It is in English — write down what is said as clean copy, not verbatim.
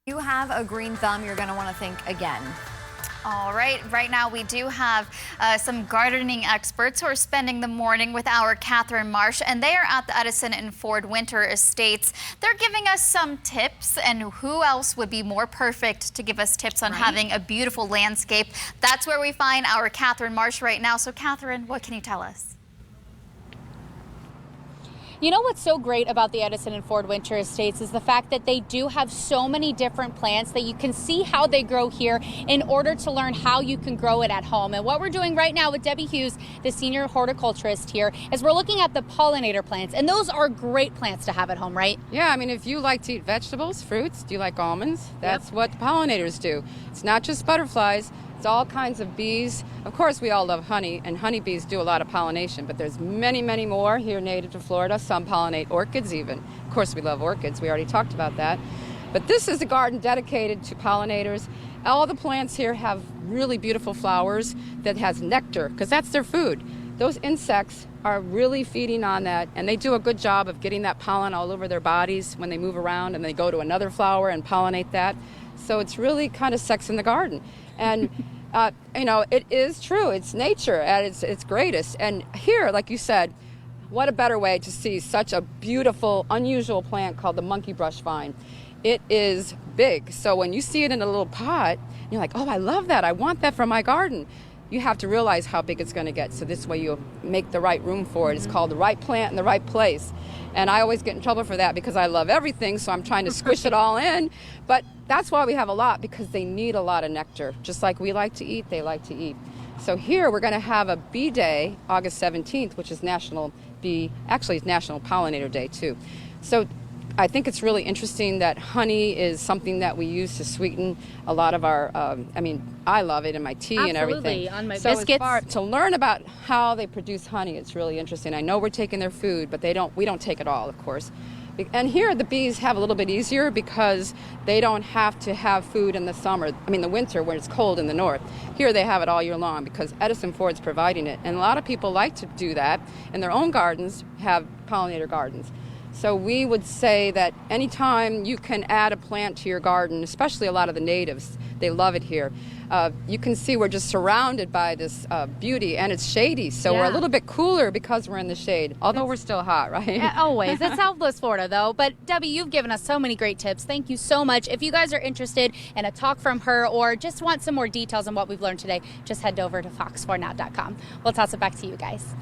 If you have a green thumb, you're going to want to think again. All right, right now we do have some gardening experts who are spending the morning with our Catherine Marsh, and they are at the Edison and Ford Winter Estates. They're giving us some tips, and who else would be more perfect to give us tips on having a beautiful landscape? That's where we find our Catherine Marsh right now. So Catherine, what can you tell us? You know what's so great about the Edison and Ford Winter Estates is the fact that they do have so many different plants that you can see how they grow here in order to learn how you can grow it at home. And what we're doing right now with Debbie Hughes, the senior horticulturist here, is we're looking at the pollinator plants. And those are great plants to have at home, right? Yeah, I mean, if you like to eat vegetables, fruits, do you like almonds? That's what pollinators do. It's not just butterflies. It's all kinds of bees. Of course, we all love honey, and honeybees do a lot of pollination, but there's many, many more here native to Florida. Some pollinate orchids even. Of course, we love orchids. We already talked about that. But this is a garden dedicated to pollinators. All the plants here have really beautiful flowers that has nectar, because that's their food. Those insects are really feeding on that, and they do a good job of getting that pollen all over their bodies when they move around and they go to another flower and pollinate that. So it's really kind of sex in the garden. And, you know, it is true. It's nature at its greatest. And here, like you said, what a better way to see such a beautiful, unusual plant called the monkey brush vine. It is big. So when you see it in a little pot, you're like, oh, I love that. I want that for my garden. You have to realize how big it's going to get. So this way you make the right room for it. It's called the right plant in the right place. And I always get in trouble for that because I love everything, so I'm trying to squish it all in. But that's why we have a lot, because they need a lot of nectar. Just like we like to eat, they like to eat. So here we're going to have a bee day, August 17th, which is National Pollinator Day too. So I think it's really interesting that honey is something that we use to sweeten a lot of our, I love it in my tea and everything. On my so biscuits. To learn about how they produce honey, it's really interesting. I know we're taking their food, but we don't take it all, of course. And here the bees have a little bit easier because they don't have to have food in the winter when it's cold in the north. Here they have it all year long because Edison Ford's providing it. And a lot of people like to do that in their own gardens, have pollinator gardens. So we would say that anytime you can add a plant to your garden, especially a lot of the natives, they love it here. You can see we're just surrounded by this beauty, and it's shady, so we're a little bit cooler because we're in the shade, although we're still hot, right? Yeah, always. It's Southwest Florida, though. But Debbie, you've given us so many great tips. Thank you so much. If you guys are interested in a talk from her or just want some more details on what we've learned today, just head over to fox4now.com. We'll toss it back to you guys.